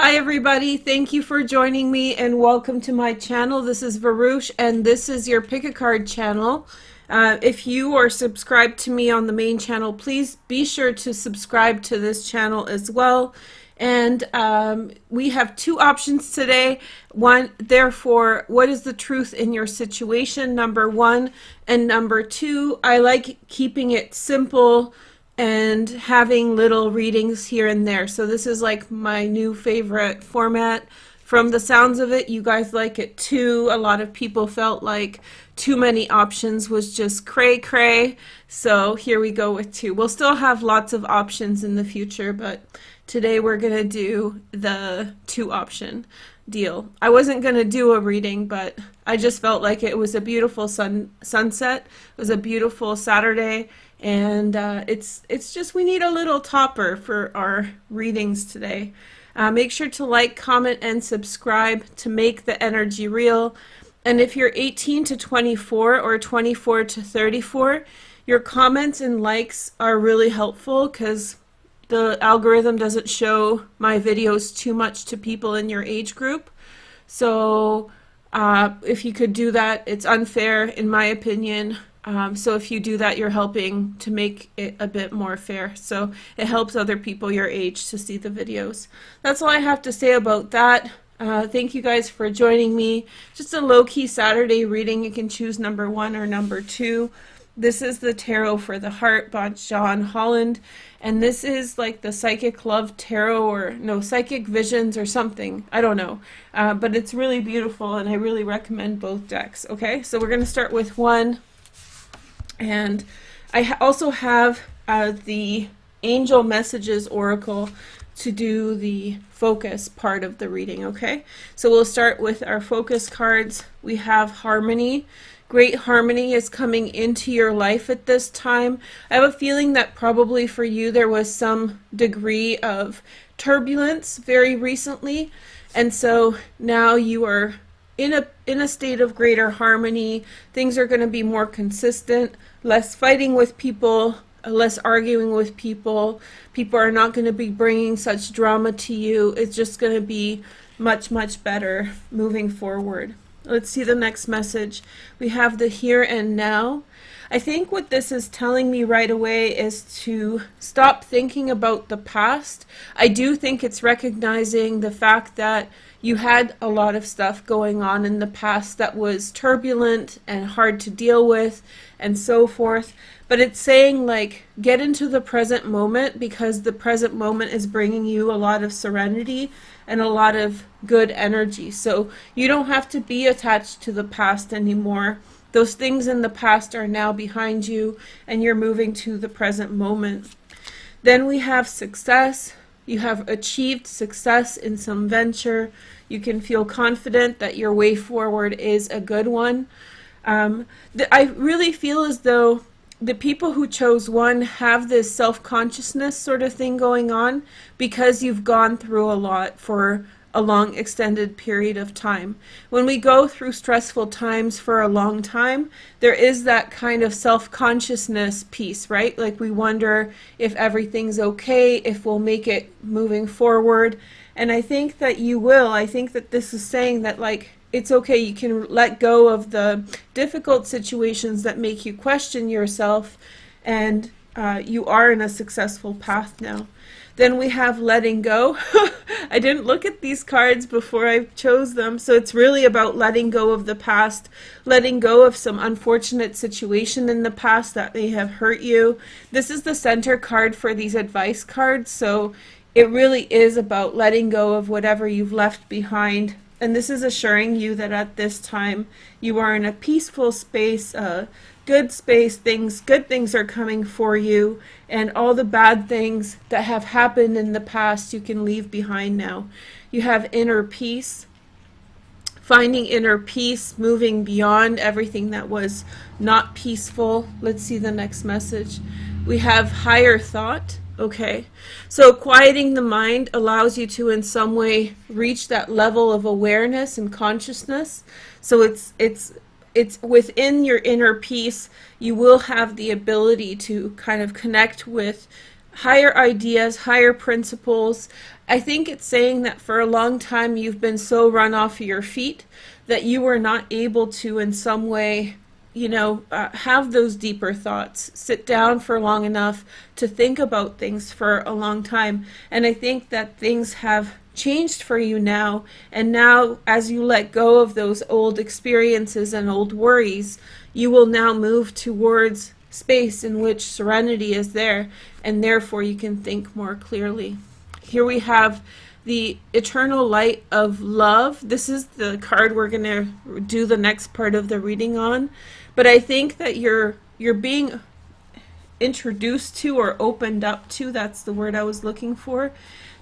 Hi everybody, thank you for joining me and welcome to my channel. This is Varush and this is your Pick a Card channel. If you are subscribed to me on the main channel, please be sure to subscribe to this channel as well. And we have two options today. One, therefore, what is the truth in your situation? Number one. And number two, I like keeping it simple and having little readings here and there. So this is like my new favorite format. From the sounds of it, you guys like it too. A lot of people felt like too many options was just cray cray. So here we go with two. We'll still have lots of options in the future, but today we're gonna do the two option deal. I wasn't gonna do a reading, but I just felt like it was a beautiful sunset. It was a beautiful Saturday. And it's just we need a little topper for our readings today. Make sure to like, comment, and subscribe to make the energy real. And if you're 18 to 24 or 24 to 34, your comments and likes are really helpful because the algorithm doesn't show my videos too much to people in your age group. So if you could do that, it's unfair in my opinion. So if you do that, you're helping to make it a bit more fair. So it helps other people your age to see the videos. That's all I have to say about that. Thank you guys for joining me. Just a low-key Saturday reading. You can choose number one or number two. This is the Tarot for the Heart by John Holland. And this is like the Psychic Love Tarot or no, Psychic Visions or something. I don't know. But it's really beautiful and I really recommend both decks. Okay, so we're going to start with one. And I also have the Angel Messages Oracle to do the focus part of the reading, okay? So we'll start with our focus cards. We have Harmony. Great harmony is coming into your life at this time. I have a feeling that probably for you there was some degree of turbulence very recently. And so now you are in a state of greater harmony. Things are going to be more consistent, less fighting with people, less arguing with people. People are not going to be bringing such drama to you. It's just going to be much, much better moving forward. Let's see the next message. We have the here and now. I think what this is telling me right away is to stop thinking about the past. I do think it's recognizing the fact that you had a lot of stuff going on in the past that was turbulent and hard to deal with and so forth. But it's saying like get into the present moment because the present moment is bringing you a lot of serenity and a lot of good energy. So you don't have to be attached to the past anymore. Those things in the past are now behind you and you're moving to the present moment. Then we have success. You have achieved success in some venture. You can feel confident that your way forward is a good one. I really feel as though the people who chose one have this self-consciousness sort of thing going on because you've gone through a lot for a long extended period of time. When we go through stressful times for a long time, there is that kind of self-consciousness piece, right? Like we wonder if everything's okay, if we'll make it moving forward. And I think that you will. I think that this is saying that like it's okay, you can let go of the difficult situations that make you question yourself and you are in a successful path now. Then we have letting go. I didn't look at these cards before I chose them, so it's really about letting go of the past, letting go of some unfortunate situation in the past that may have hurt you. This is the center card for these advice cards, so it really is about letting go of whatever you've left behind. And this is assuring you that at this time you are in a peaceful space, good space, good things are coming for you, and all the bad things that have happened in the past you can leave behind now. You have inner peace, finding inner peace, moving beyond everything that was not peaceful. Let's see the next message. We have higher thought. Okay, so quieting the mind allows you to in some way reach that level of awareness and consciousness. So it's within your inner peace, you will have the ability to kind of connect with higher ideas, higher principles. I think it's saying that for a long time you've been so run off of your feet that you were not able to in some way, have those deeper thoughts, sit down for long enough to think about things for a long time. And I think that things have changed for you now, and now as you let go of those old experiences and old worries, you will now move towards space in which serenity is there, and therefore you can think more clearly. Here we have the eternal light of love. This is the card we're going to do the next part of the reading on. But I think that you're being introduced to, or opened up to, that's the word I was looking for,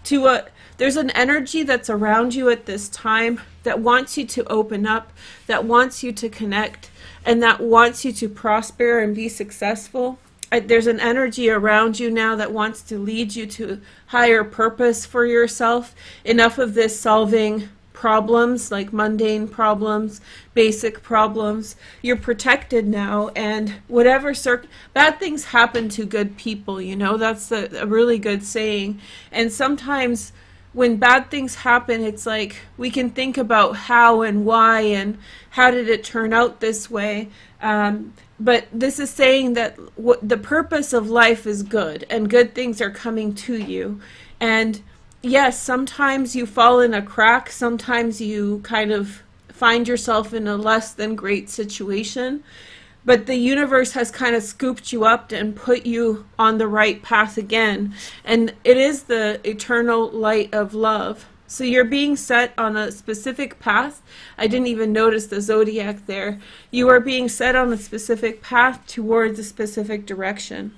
to there's an energy that's around you at this time that wants you to open up, that wants you to connect, and that wants you to prosper and be successful. There's an energy around you now that wants to lead you to higher purpose for yourself. Enough of this solving problems, like mundane problems, basic problems. You're protected now, and whatever bad things happen to good people, that's a really good saying. And sometimes when bad things happen, it's like we can think about how and why and how did it turn out this way. But this is saying that the purpose of life is good, and good things are coming to you. And yes, sometimes you fall in a crack, sometimes you kind of find yourself in a less than great situation, but the universe has kind of scooped you up and put you on the right path again. And it is the eternal light of love. So you're being set on a specific path. I didn't even notice the zodiac there. You are being set on a specific path towards a specific direction.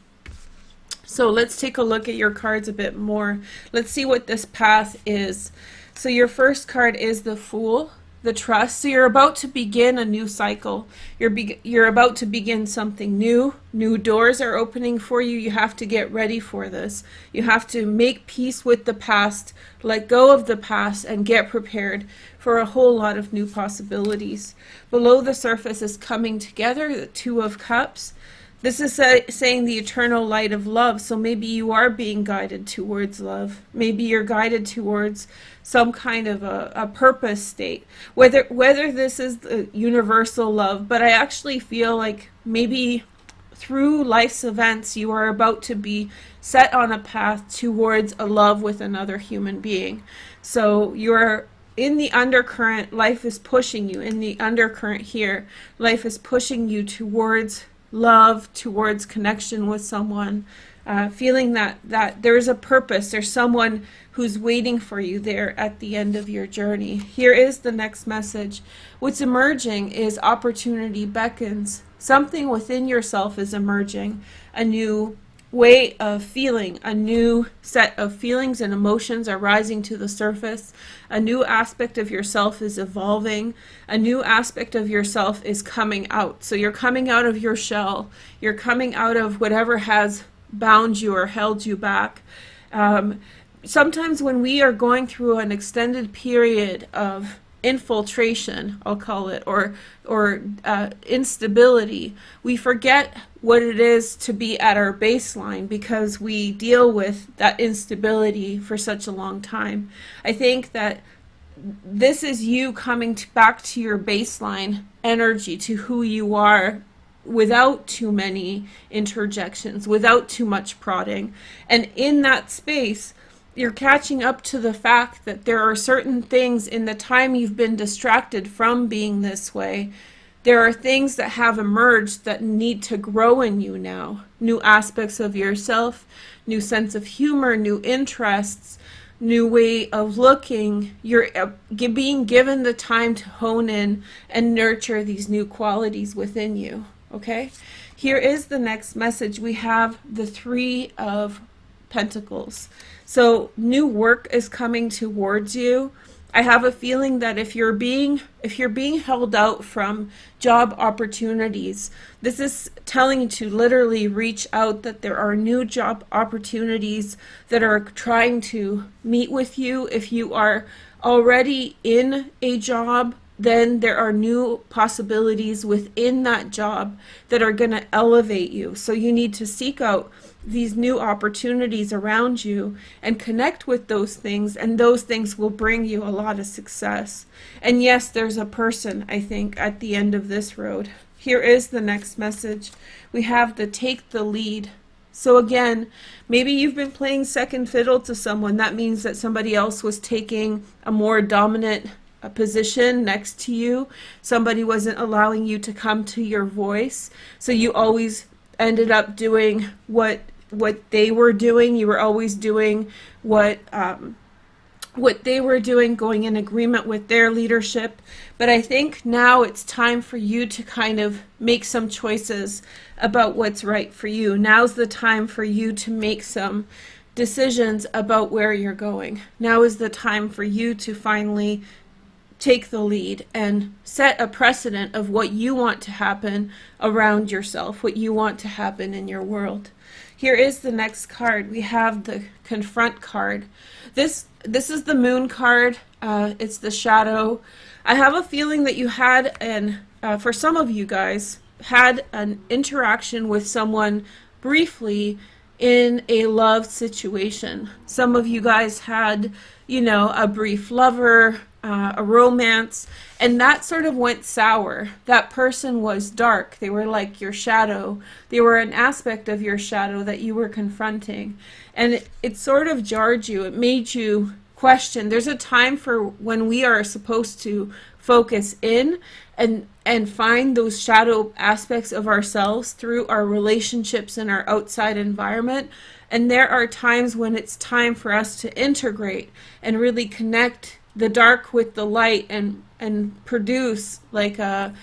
So let's take a look at your cards a bit more. Let's see what this path is. So your first card is the Fool, the Trust. So you're about to begin a new cycle. You're about to begin something new. New doors are opening for you. You have to get ready for this. You have to make peace with the past, let go of the past, and get prepared for a whole lot of new possibilities. Below the surface is coming together, the Two of Cups. This is saying the eternal light of love. So maybe you are being guided towards love. Maybe you're guided towards some kind of a purpose state. Whether this is the universal love, but I actually feel like maybe through life's events you are about to be set on a path towards a love with another human being. So you're in the undercurrent, life is pushing you. In the undercurrent here, life is pushing you towards love, towards connection with someone, feeling that there is a purpose. There's someone who's waiting for you there at the end of your journey. Here is the next message. What's emerging is opportunity beckons. Something within yourself is emerging. A new way of feeling, a new set of feelings and emotions are rising to the surface. A new aspect of yourself is evolving. A new aspect of yourself is coming out. So you're coming out of your shell. You're coming out of whatever has bound you or held you back. Sometimes when we are going through an extended period of infiltration, I'll call it, or instability, we forget what it is to be at our baseline because we deal with that instability for such a long time. I think that this is you coming back to your baseline energy, to who you are, without too many interjections, without too much prodding. And in that space, you're catching up to the fact that there are certain things in the time you've been distracted from being this way. There are things that have emerged that need to grow in you now. New aspects of yourself, new sense of humor, new interests, new way of looking. You're being given the time to hone in and nurture these new qualities within you. Okay? Here is the next message. We have the Three of Pentacles. So new work is coming towards you. I have a feeling that if you're being held out from job opportunities, this is telling you to literally reach out, that there are new job opportunities that are trying to meet with you. If you are already in a job, then there are new possibilities within that job that are going to elevate you. So you need to seek out these new opportunities around you and connect with those things, and those things will bring you a lot of success. And yes, there's a person, I think, at the end of this road. Here is the next message. We have the take the lead. So again, maybe you've been playing second fiddle to someone. That means that somebody else was taking a more dominant position next to you. Somebody wasn't allowing you to come to your voice. So you always ended up doing what they were doing. You were always doing what they were doing, going in agreement with their leadership. But I think now it's time for you to kind of make some choices about what's right for you. Now's the time for you to make some decisions about where you're going. Now is the time for you to finally take the lead and set a precedent of what you want to happen around yourself, what you want to happen in your world. Here is the next card. We have the Confront card. This is the Moon card. It's the shadow. I have a feeling that you had for some of you guys, had an interaction with someone briefly in a love situation. Some of you guys had, a brief lover, a romance, and that sort of went sour. That person was dark. They were like your shadow. They were an aspect of your shadow that you were confronting. And it sort of jarred you. It made you question. There's a time for when we are supposed to focus in and find those shadow aspects of ourselves through our relationships and our outside environment. And there are times when it's time for us to integrate and really connect the dark with the light and produce like a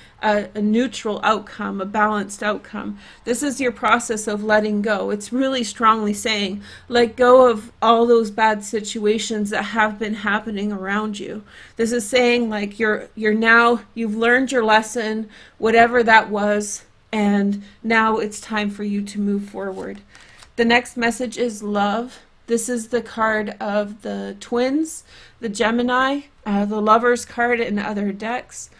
neutral outcome, a balanced outcome. This is your process of letting go. It's really strongly saying, let go of all those bad situations that have been happening around you. This is saying like you've learned your lesson, whatever that was, and now it's time for you to move forward. The next message is love. This is the card of the twins, the Gemini, the Lovers card in other decks.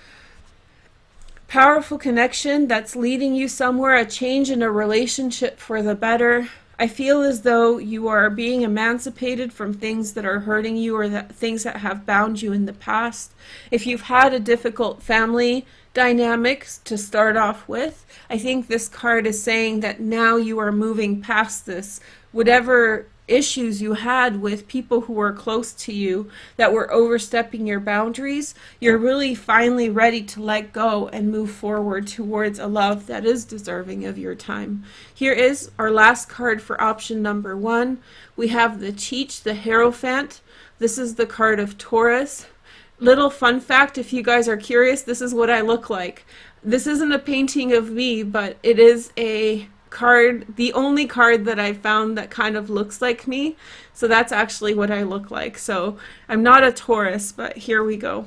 Powerful connection that's leading you somewhere, a change in a relationship for the better. I feel as though you are being emancipated from things that are hurting you or things that have bound you in the past. If you've had a difficult family dynamics to start off with, I think this card is saying that now you are moving past this. Whatever issues you had with people who were close to you that were overstepping your boundaries, you're really finally ready to let go and move forward towards a love that is deserving of your time. Here is our last card for option number 1. We have the Teach, the Hierophant. This is the card of Taurus. Little fun fact, if you guys are curious, this is what I look like. This isn't a painting of me, but it is a card, the only card that I found that kind of looks like me. So that's actually what I look like. So I'm not a Taurus, but here we go.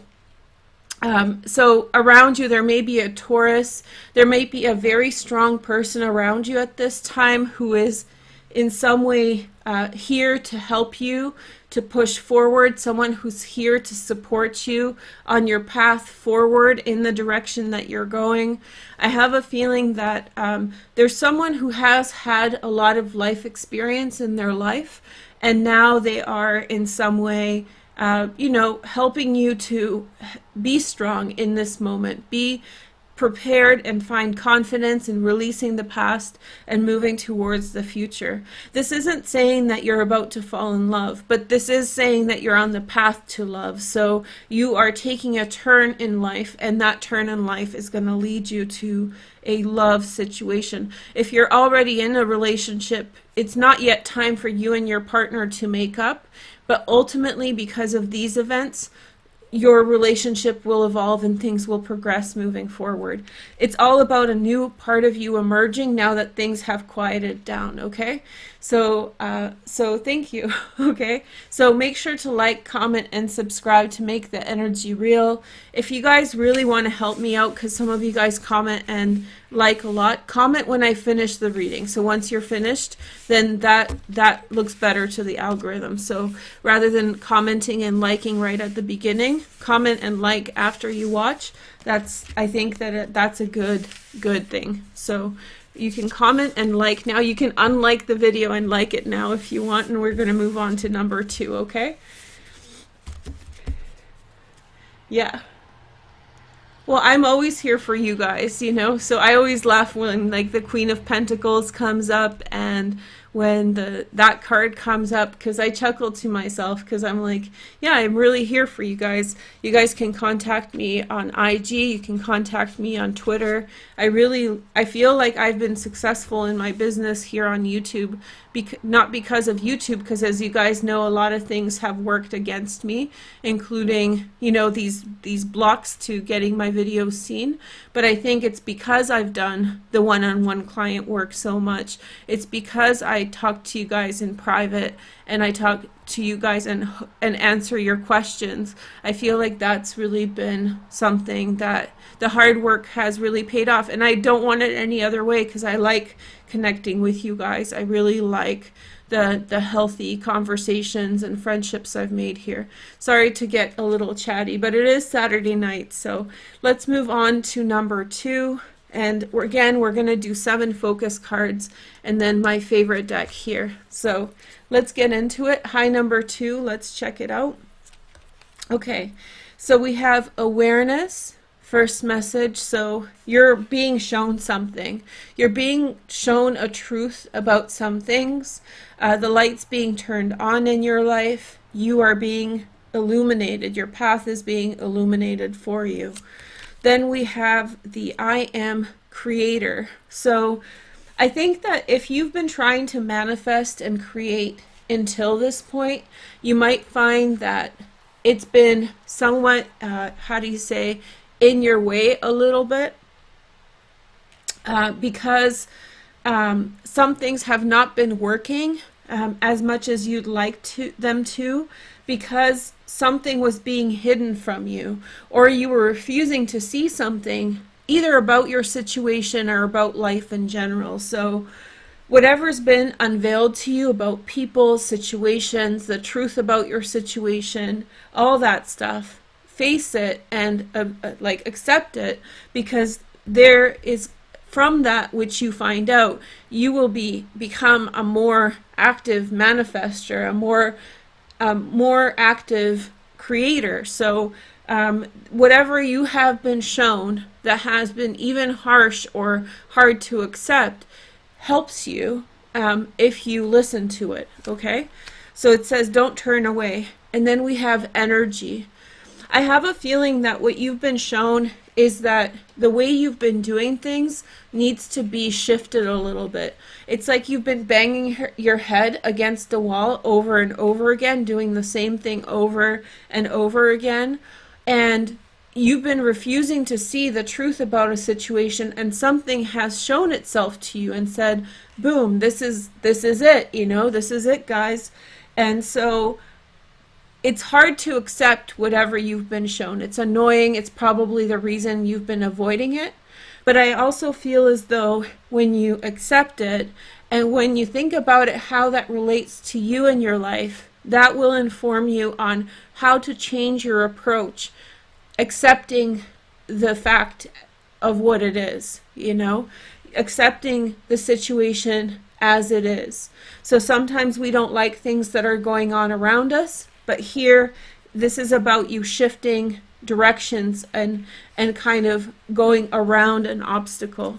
So around you, there may be a Taurus. There may be a very strong person around you at this time who is in some way here to help you, to push forward, someone who's here to support you on your path forward in the direction that you're going. I have a feeling that there's someone who has had a lot of life experience in their life, and now they are in some way helping you to be strong in this moment, be prepared and find confidence in releasing the past and moving towards the future. This isn't saying that you're about to fall in love, but this is saying that you're on the path to love. So you are taking a turn in life, and that turn in life is going to lead you to a love situation. If you're already in a relationship, it's not yet time for you and your partner to make up, but ultimately, because of these events, your relationship will evolve and things will progress moving forward. It's all about a new part of you emerging now that things have quieted down, okay? So thank you, okay? So make sure to like, comment, and subscribe to make the energy real. If you guys really want to help me out, because some of you guys comment and like a lot, comment when I finish the reading. So once you're finished, then that looks better to the algorithm. So rather than commenting and liking right at the beginning, comment and like after you watch. I think that that's a good thing. So You can comment and like now. You can unlike the video and like it now if you want, and we're going to move on to number 2, okay? Yeah. Well, I'm always here for you guys, you know, so I always laugh when like the Queen of Pentacles comes up and when that card comes up, because I chuckle to myself because I'm like, yeah, I'm really here for you guys. You guys can contact me on IG, you can contact me on Twitter. I feel like I've been successful in my business here on YouTube, not because of YouTube, because as you guys know, a lot of things have worked against me, including, you know, these blocks to getting my videos seen. But I think it's because I've done the one-on-one client work so much. It's because I talk to you guys in private and I talk to you guys and answer your questions. I feel like that's really been something that the hard work has really paid off, and I don't want it any other way because I like connecting with you guys. I really like the healthy conversations and friendships I've made here. Sorry to get a little chatty, but it is Saturday night, so let's move on to number 2. And we're going to do 7 focus cards and then my favorite deck here. So let's get into it. Hi, number 2. Let's check it out. Okay, so we have awareness, first message. So you're being shown something. You're being shown a truth about some things. The light's being turned on in your life. You are being illuminated. Your path is being illuminated for you. Then we have the I am creator. So I think that if you've been trying to manifest and create until this point, you might find that it's been somewhat, in your way a little bit, because some things have not been working as much as you'd like them to, because something was being hidden from you, or you were refusing to see something either about your situation or about life in general. So whatever's been unveiled to you about people, situations, the truth about your situation, all that stuff, face it and accept it, because there is, from that which you find out, you will become a more active manifester, a more active creator. So whatever you have been shown that has been even harsh or hard to accept helps you if you listen to it, okay? So it says don't turn away. And then we have energy. I have a feeling that what you've been shown is that the way you've been doing things needs to be shifted a little bit. It's like you've been banging your head against the wall over and over again, doing the same thing over and over again, and you've been refusing to see the truth about a situation, and something has shown itself to you and said, boom, this is it, you know, this is it, guys. And so it's hard to accept whatever you've been shown. It's annoying. It's probably the reason you've been avoiding it. But I also feel as though when you accept it and when you think about it, how that relates to you in your life, that will inform you on how to change your approach, accepting the fact of what it is, you know, accepting the situation as it is. So sometimes we don't like things that are going on around us, but here, this is about you shifting directions and kind of going around an obstacle.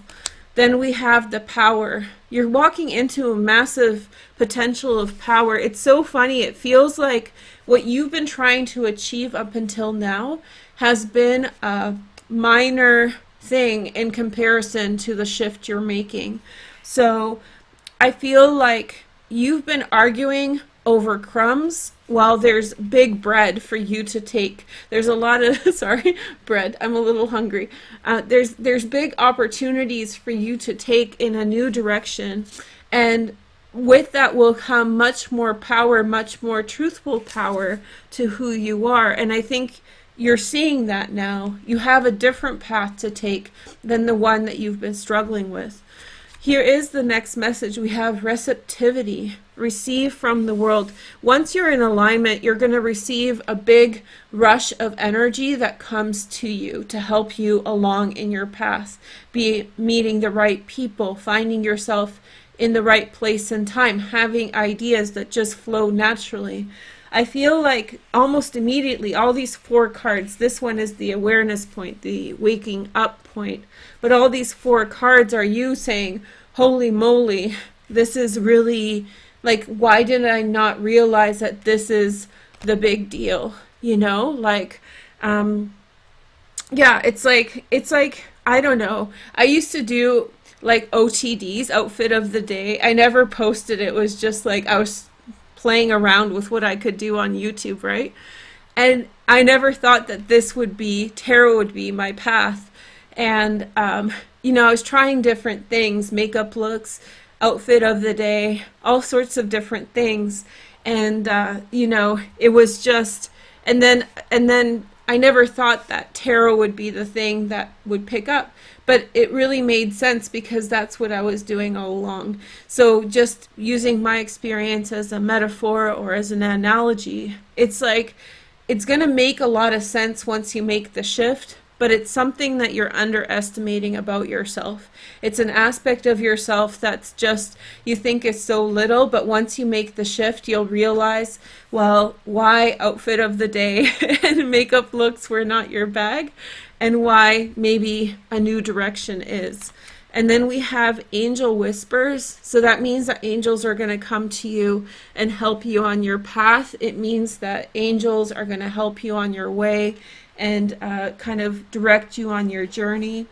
Then we have the power. You're walking into a massive potential of power. It's so funny. It feels like what you've been trying to achieve up until now has been a minor thing in comparison to the shift you're making. So I feel like you've been arguing over crumbs while there's big bread for you to take. There's a lot of, sorry, bread. I'm a little hungry. There's big opportunities for you to take in a new direction. And with that will come much more power, much more truthful power to who you are. And I think you're seeing that now. You have a different path to take than the one that you've been struggling with. Here is the next message. We have receptivity. Receive from the world. Once you're in alignment, you're going to receive a big rush of energy that comes to you to help you along in your path. Be meeting the right people, finding yourself in the right place and time, having ideas that just flow naturally. I feel like almost immediately all these 4 cards, this one is the awareness point, the waking up point, but all these 4 cards are you saying, holy moly, this is really, like, why did I not realize that this is the big deal? You know, like, yeah, it's like, I don't know. I used to do like OTDs, outfit of the day. I never posted. It was just like I was playing around with what I could do on YouTube, right? And I never thought that this would be, tarot would be my path. And, you know, I was trying different things, makeup looks, outfit of the day, all sorts of different things. And, you know, it was just, and then I never thought that tarot would be the thing that would pick up. But it really made sense because that's what I was doing all along. So just using my experience as a metaphor or as an analogy, it's like, it's going to make a lot of sense once you make the shift, but it's something that you're underestimating about yourself. It's an aspect of yourself that's just, you think is so little, but once you make the shift, you'll realize, well, why outfit of the day and makeup looks were not your bag, and why maybe a new direction is. And then we have angel whispers. So that means that angels are going to come to you and help you on your path. It means that angels are going to help you on your way and kind of direct you on your journey.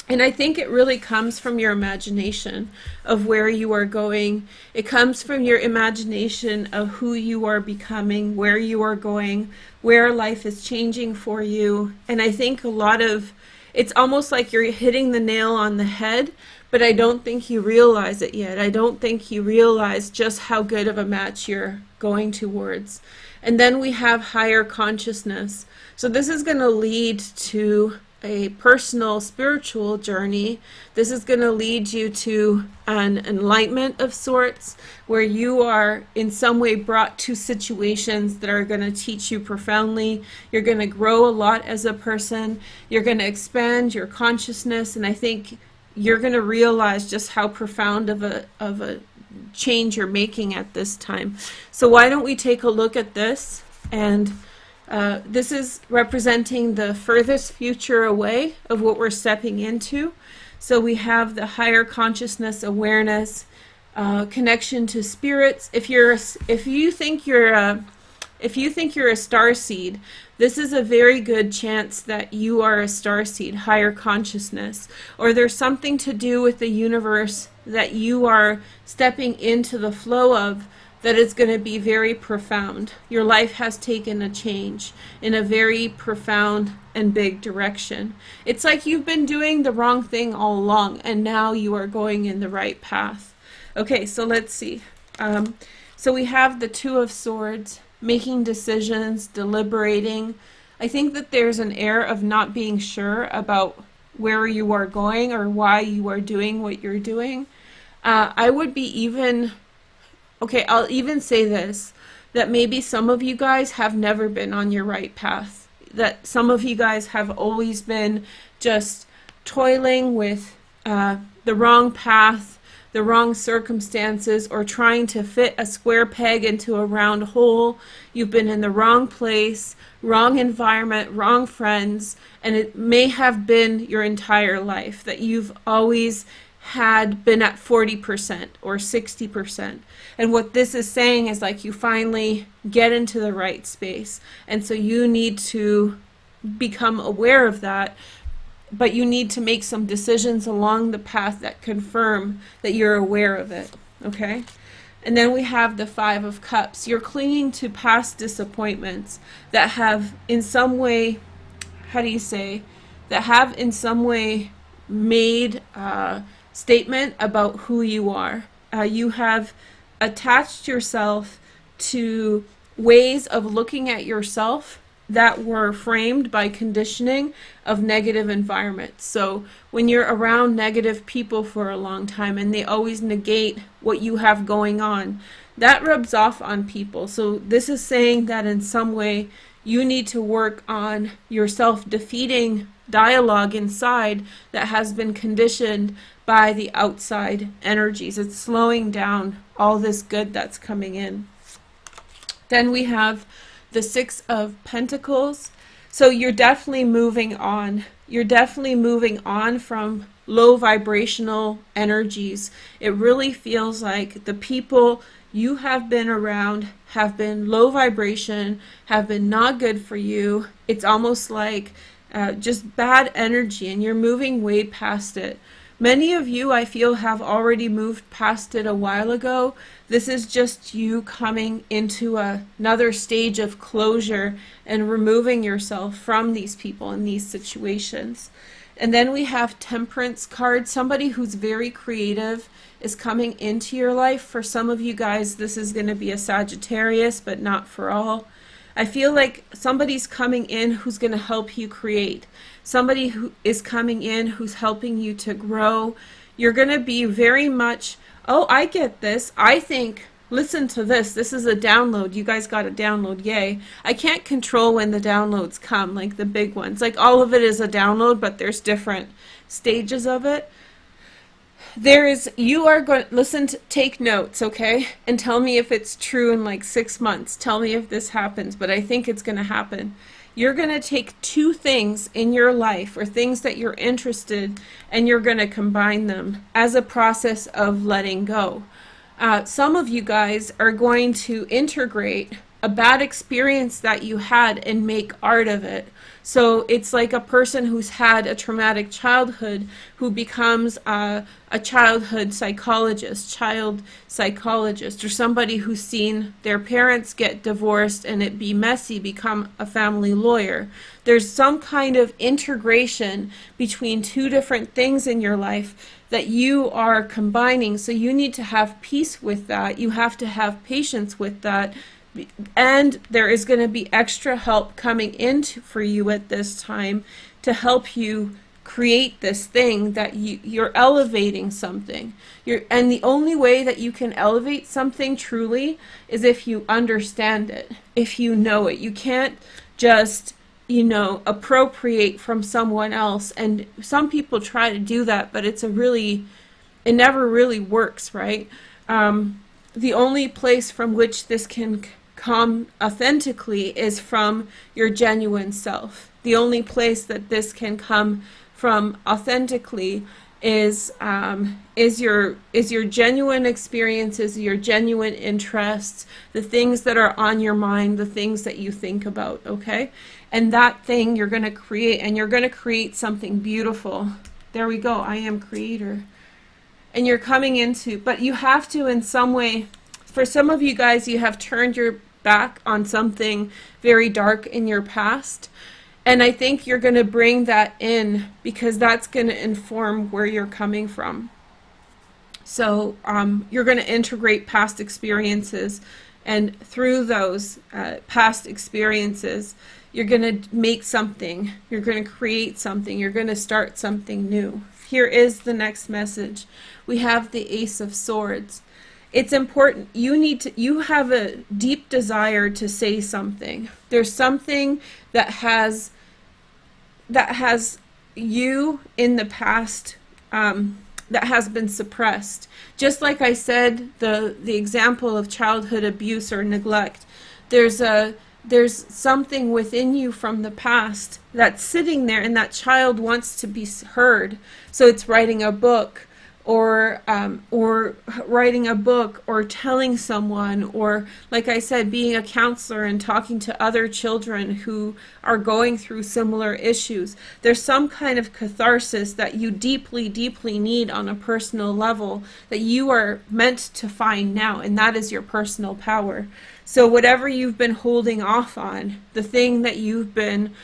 And I think it really comes from your imagination of where you are going. It comes from your imagination of who you are becoming, where you are going, where life is changing for you. And I think a lot of, it's almost like you're hitting the nail on the head, but I don't think you realize it yet. I don't think you realize just how good of a match you're going towards. And then we have higher consciousness. So this is going to lead to a personal spiritual journey. This is going to lead you to an enlightenment of sorts, where you are in some way brought to situations that are going to teach you profoundly. You're going to grow a lot as a person. You're going to expand your consciousness, and I think you're going to realize just how profound of a change you're making at this time. So why don't we take a look at this? And this is representing the furthest future away of what we're stepping into. So we have the higher consciousness, awareness, connection to spirits. If you think you're a starseed, this is a very good chance that you are a starseed, higher consciousness, or there's something to do with the universe that you are stepping into the flow of that is going to be very profound. Your life has taken a change in a very profound and big direction. It's like you've been doing the wrong thing all along, and now you are going in the right path. Okay, so let's see. So we have the Two of Swords, making decisions, deliberating. I think that there's an air of not being sure about where you are going or why you are doing what you're doing. I would be even... Okay, I'll even say this, that maybe some of you guys have never been on your right path. That some of you guys have always been just toiling with the wrong path, the wrong circumstances, or trying to fit a square peg into a round hole. You've been in the wrong place, wrong environment, wrong friends, and it may have been your entire life that you've always had been at 40% or 60%. And what this is saying is, like, you finally get into the right space. And so you need to become aware of that, but you need to make some decisions along the path that confirm that you're aware of it. Okay? And then we have the Five of Cups. You're clinging to past disappointments that have in some way, that have in some way made statement about who you are. You have attached yourself to ways of looking at yourself that were framed by conditioning of negative environments. So when you're around negative people for a long time and they always negate what you have going on, that rubs off on people. So this is saying that in some way you need to work on your self-defeating dialogue inside that has been conditioned by the outside energies. It's slowing down all this good that's coming in. Then we have the Six of Pentacles. So you're definitely moving on. You're definitely moving on from low vibrational energies. It really feels like the people you have been around have been low vibration, have been not good for you. It's almost like just bad energy, and you're moving way past it. Many of you, I feel, have already moved past it a while ago. This is just you coming into another stage of closure and removing yourself from these people and these situations. And then we have Temperance card. Somebody who's very creative is coming into your life. For some of you guys, this is going to be a Sagittarius, but not for all. I feel like somebody's coming in who's going to help you create. Somebody who is coming in who's helping you to grow. You're going to be very much, oh, I get this. I think, listen to this. This is a download. You guys got a download. Yay. I can't control when the downloads come, like the big ones. Like all of it is a download, but there's different stages of it. You are going to listen to, take notes, okay? And tell me if it's true in like 6 months. Tell me if this happens, but I think it's going to happen. You're going to take two things in your life or things that you're interested, and you're going to combine them as a process of letting go. Some of you guys are going to integrate a bad experience that you had and make art of it. So it's like a person who's had a traumatic childhood who becomes a childhood psychologist, child psychologist, or somebody who's seen their parents get divorced and it be messy, become a family lawyer. There's some kind of integration between two different things in your life that you are combining. So you need to have peace with that. You have to have patience with that. And there is going to be extra help coming in for you at this time to help you create this thing that you're elevating something. And the only way that you can elevate something truly is if you understand it, if you know it. You can't just, appropriate from someone else. And some people try to do that, but it never really works, right? The only place from which this can come authentically is from your genuine self. The only place that this can come from authentically is your genuine experiences, your genuine interests, the things that are on your mind, the things that you think about, okay? And that thing you're going to create, and you're going to create something beautiful. There we go. I am creator. And you're coming into, but you have to in some way, for some of you guys, you have turned your back on something very dark in your past. And I think you're going to bring that in because that's going to inform where you're coming from. So you're going to integrate past experiences, and through those past experiences, you're going to make something. You're going to create something. You're going to start something new. Here is the next message. We have the Ace of Swords. It's important. You have a deep desire to say something. There's something that has you in the past that has been suppressed. Just like I said, the example of childhood abuse or neglect. There's something within you from the past that's sitting there, and that child wants to be heard. So it's writing a book, or telling someone, or like I said, being a counselor and talking to other children who are going through similar issues. There's some kind of catharsis that you deeply, deeply need on a personal level that you are meant to find now, and that is your personal power. So whatever you've been holding off on, the thing that you've been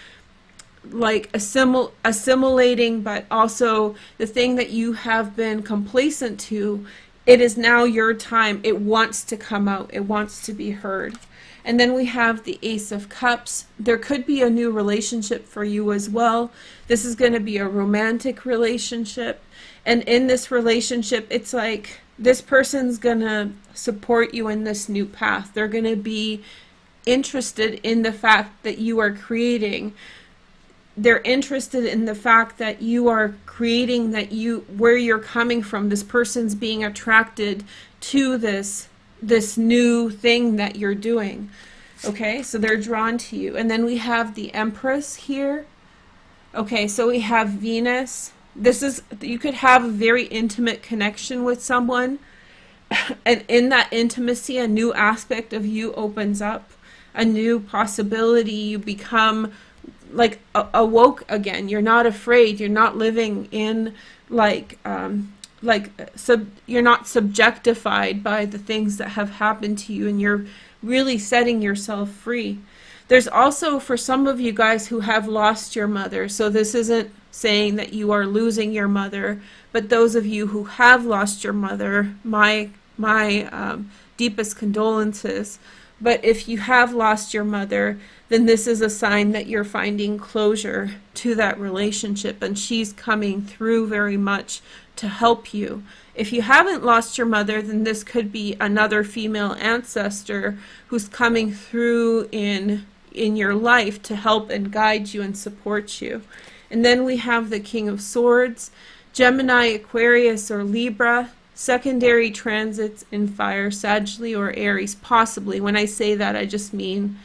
like assimilating, but also the thing that you have been complacent to, it is now your time. It wants to come out. It wants to be heard. And then we have the Ace of Cups. There could be a new relationship for you as well. This is going to be a romantic relationship. And in this relationship, it's like this person's going to support you in this new path. They're going to be interested in the fact that you are creating. They're interested in the fact that you are creating, that you, where you're coming from. This person's being attracted to this new thing that you're doing. Okay, so they're drawn to you. And then we have the Empress here. Okay, so we have Venus. This is, you could have a very intimate connection with someone, and in that intimacy, a new aspect of you opens up, a new possibility. You become like awoke again. You're not afraid. You're not living in you're not subjectified by the things that have happened to you, and you're really setting yourself free. There's also, for some of you guys who have lost your mother, so this isn't saying that you are losing your mother, but those of you who have lost your mother, my deepest condolences. But if you have lost your mother, then this is a sign that you're finding closure to that relationship, and she's coming through very much to help you. If you haven't lost your mother, then this could be another female ancestor who's coming through in your life to help and guide you and support you. And then we have the King of Swords, Gemini, Aquarius, or Libra. Secondary transits in fire, Sagittarius or Aries, possibly. When I say that, I just mean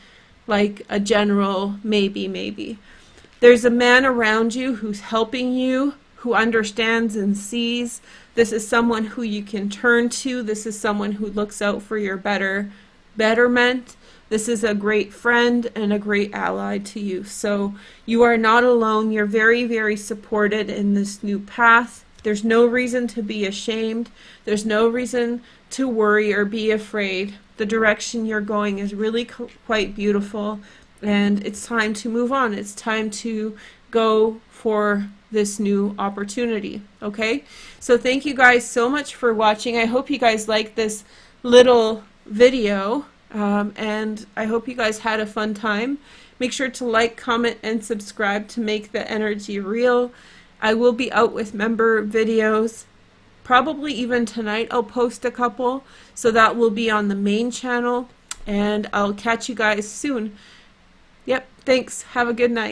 like a general maybe. There's a man around you who's helping you, who understands and sees. This is someone who you can turn to. This is someone who looks out for your betterment. This is a great friend and a great ally to you. So you are not alone. You're very, very supported in this new path. There's no reason to be ashamed. There's no reason to worry or be afraid. The direction you're going is really quite beautiful, and it's time to move on. It's time to go for this new opportunity. Okay? So thank you guys so much for watching. I hope you guys liked this little video, and I hope you guys had a fun time. Make sure to like, comment, and subscribe to make the energy real. I will be out with member videos, probably even tonight. I'll post a couple, so that will be on the main channel, and I'll catch you guys soon. Yep, thanks. Have a good night.